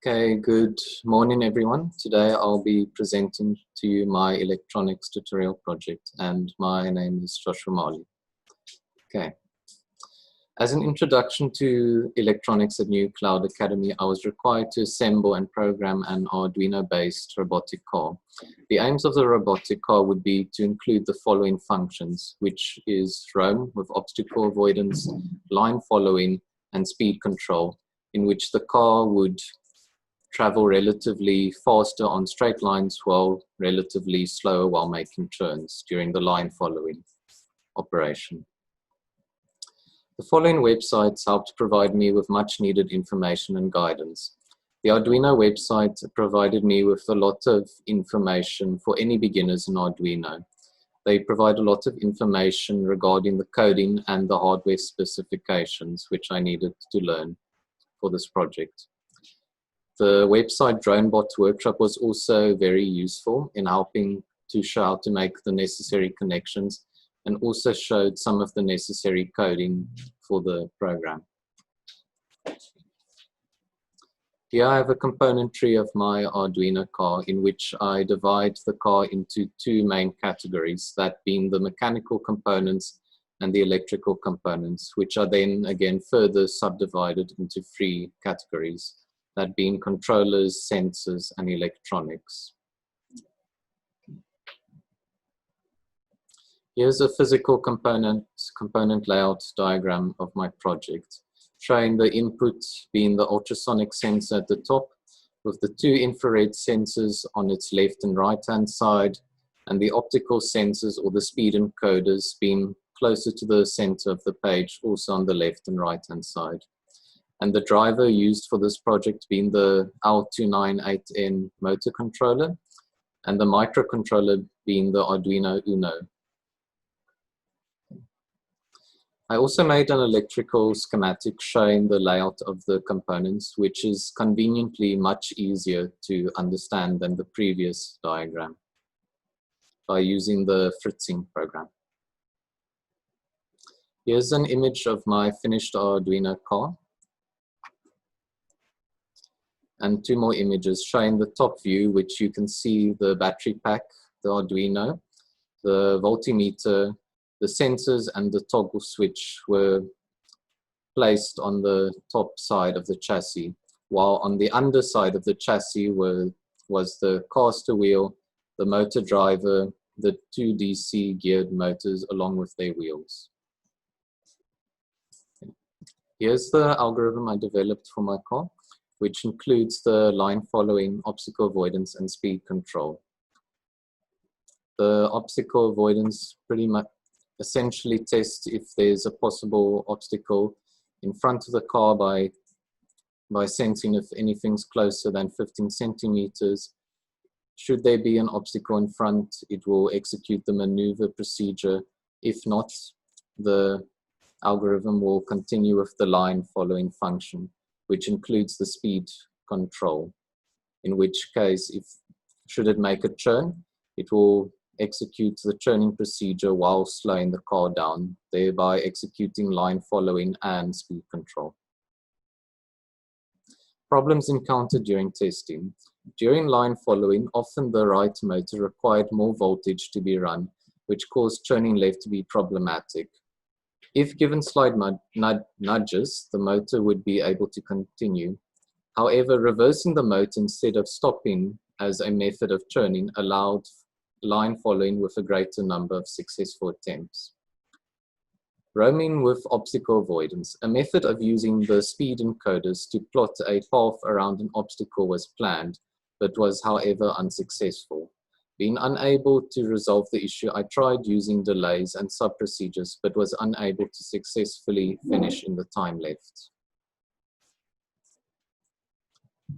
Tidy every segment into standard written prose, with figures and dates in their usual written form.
Okay, good morning everyone. Today I'll be presenting to you my electronics tutorial project, and my name is Joshua Marley. Okay. As an introduction to electronics at New Cloud Academy, I was required to assemble and program an Arduino-based robotic car. The aims of the robotic car would be to include the following functions, which is roam with obstacle avoidance, line following, and speed control, in which the car would travel relatively faster on straight lines while relatively slower while making turns during the line following operation. The following websites helped provide me with much needed information and guidance. The Arduino website provided me with a lot of information for any beginners in Arduino. They provide a lot of information regarding the coding and the hardware specifications, which I needed to learn for this project. The website DroneBot Workshop was also very useful in helping to show how to make the necessary connections, and also showed some of the necessary coding for the program. Here I have a component tree of my Arduino car, in which I divide the car into two main categories, that being the mechanical components and the electrical components, which are then again further subdivided into three categories, that being controllers, sensors, and electronics. Here's a physical component layout diagram of my project, showing the input being the ultrasonic sensor at the top, with the two infrared sensors on its left and right-hand side, and the optical sensors or the speed encoders being closer to the center of the page, also on the left and right-hand side. And the driver used for this project being the L298N motor controller, and the microcontroller being the Arduino Uno. I also made an electrical schematic showing the layout of the components, which is conveniently much easier to understand than the previous diagram by using the fritzing program. Here's an image of my finished Arduino car, and two more images showing the top view, which you can see the battery pack, the Arduino, the voltmeter, the sensors, and the toggle switch were placed on the top side of the chassis, while on the underside of the chassis was the caster wheel, the motor driver, the two DC geared motors along with their wheels. Here's the algorithm I developed for my car, which includes the line following, obstacle avoidance, and speed control. The obstacle avoidance pretty much essentially tests if there's a possible obstacle in front of the car by sensing if anything's closer than 15 centimeters. Should there be an obstacle in front, it will execute the maneuver procedure. If not, the algorithm will continue with the line following function, which includes the speed control, in which case, should it make a turn, it will execute the turning procedure while slowing the car down, thereby executing line following and speed control. Problems encountered during testing. During line following, often the right motor required more voltage to be run, which caused turning left to be problematic. If given slight nudges, the motor would be able to continue. However, reversing the motor instead of stopping as a method of turning allowed line following with a greater number of successful attempts. Roaming with obstacle avoidance. A method of using the speed encoders to plot a path around an obstacle was planned, but was however unsuccessful. Being unable to resolve the issue, I tried using delays and sub-procedures, but was unable to successfully finish in the time left.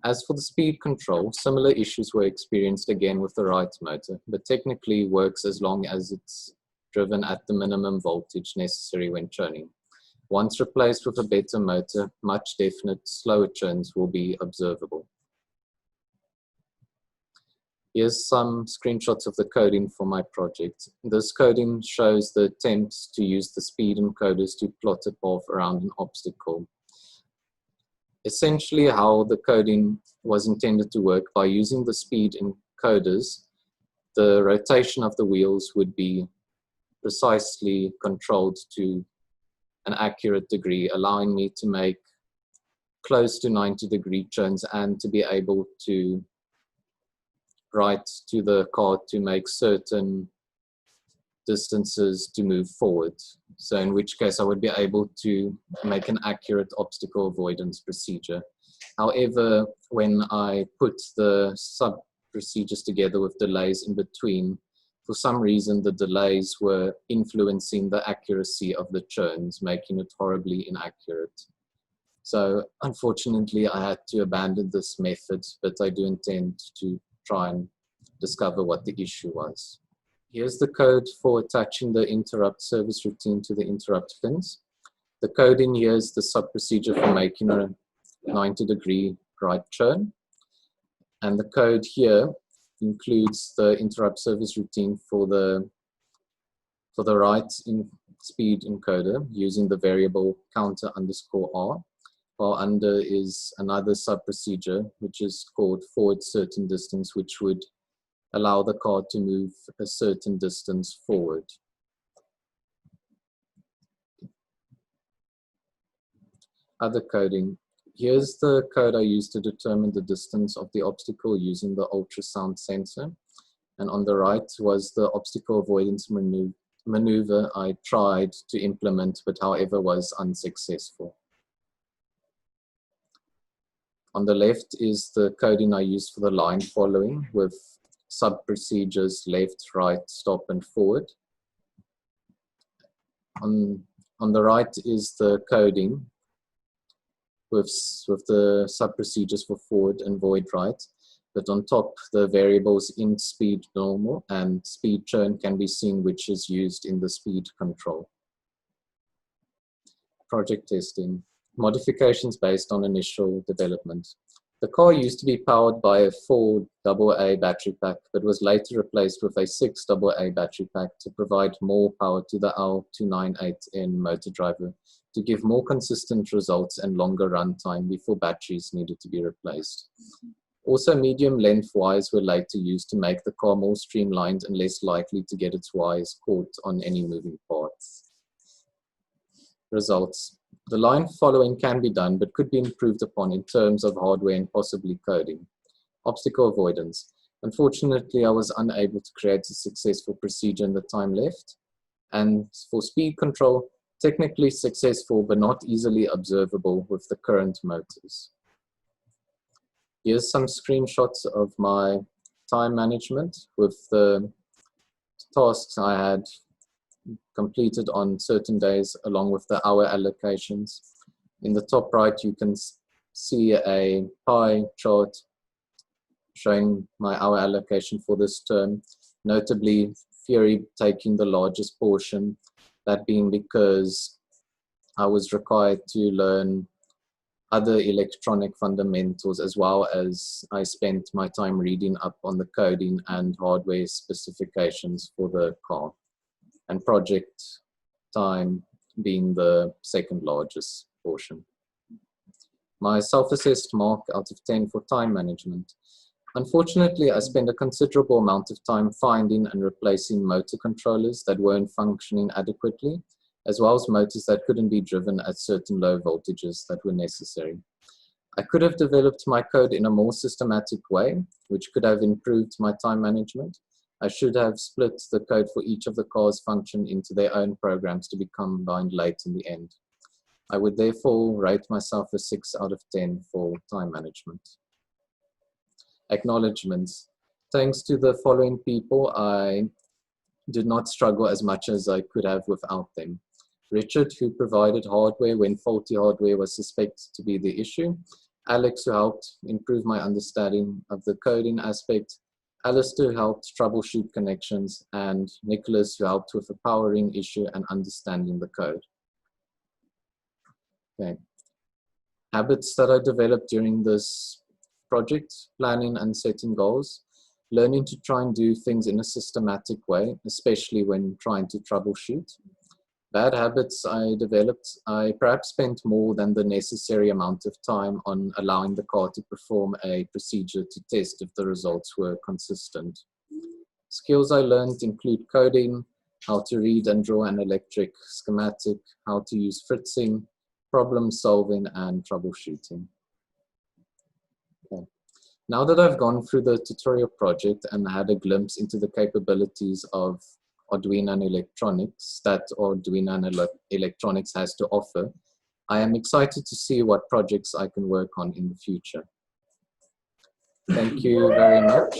As for the speed control, similar issues were experienced again with the right motor, but technically works as long as it's driven at the minimum voltage necessary when turning. Once replaced with a better motor, much definite slower turns will be observable. Here's some screenshots of the coding for my project. This coding shows the attempts to use the speed encoders to plot a path around an obstacle. essentially how the coding was intended to work. By using the speed encoders, the rotation of the wheels would be precisely controlled to an accurate degree, allowing me to make close to 90-degree turns and to be able to write to the car to make certain distances to move forward. So in which case I would be able to make an accurate obstacle avoidance procedure. However, when I put the sub procedures together with delays in between, for some reason the delays were influencing the accuracy of the turns, making it horribly inaccurate. So unfortunately I had to abandon this method, but I do intend to try and discover what the issue was. Here's the code for attaching the interrupt service routine to the interrupt pins. The code in here is the sub-procedure for making a 90-degree right turn. And the code here includes the interrupt service routine for the right in speed encoder using the variable counter underscore R, while under is another sub-procedure which is called forward certain distance, which would allow the car to move a certain distance forward. Other coding. Here's the code I used to determine the distance of the obstacle using the ultrasound sensor. And on the right was the obstacle avoidance maneuver I tried to implement, but however was unsuccessful. On the left is the coding I used for the line following with sub-procedures left, right, stop, and forward. On the right is the coding with the sub-procedures for forward and void right, but on top the variables in speed normal and speed turn can be seen, which is used in the speed control. Project testing. Modifications based on initial development. The car used to be powered by a 4 AA battery pack, but was later replaced with a 6 AA battery pack to provide more power to the L298N motor driver to give more consistent results and longer runtime before batteries needed to be replaced. Also, medium length wires were later used to make the car more streamlined and less likely to get its wires caught on any moving parts. Results. The line following can be done, but could be improved upon in terms of hardware and possibly coding. Obstacle avoidance. Unfortunately, I was unable to create a successful procedure in the time left. And for speed control, technically successful, but not easily observable with the current motors. Here's some screenshots of my time management with the tasks I had completed on certain days along with the hour allocations. In the top right you can see a pie chart showing my hour allocation for this term, notably theory taking the largest portion, that being because I was required to learn other electronic fundamentals, as well as I spent my time reading up on the coding and hardware specifications for the car, and project time being the second largest portion. My self-assessed mark out of 10 for time management. Unfortunately, I spent a considerable amount of time finding and replacing motor controllers that weren't functioning adequately, as well as motors that couldn't be driven at certain low voltages that were necessary. I could have developed my code in a more systematic way, which could have improved my time management. I should have split the code for each of the car's function into their own programs to be combined late in the end. I would therefore rate myself a 6 out of 10 for time management. Acknowledgements. Thanks to the following people, I did not struggle as much as I could have without them. Richard, who provided hardware when faulty hardware was suspected to be the issue. Alex, who helped improve my understanding of the coding aspect. Alistair, who helped troubleshoot connections. And Nicholas, who helped with the powering issue and understanding the code. Okay. Habits that I developed during this project: planning and setting goals, learning to try and do things in a systematic way, especially when trying to troubleshoot, bad habits I developed. I perhaps spent more than the necessary amount of time on allowing the car to perform a procedure to test if the results were consistent. Skills I learned include coding, how to read and draw an electric schematic, how to use fritzing, problem solving, and troubleshooting. Okay. Now that I've gone through the tutorial project and had a glimpse into the capabilities of Arduino and electronics that Arduino and electronics has to offer, I am excited to see what projects I can work on in the future. Thank you very much.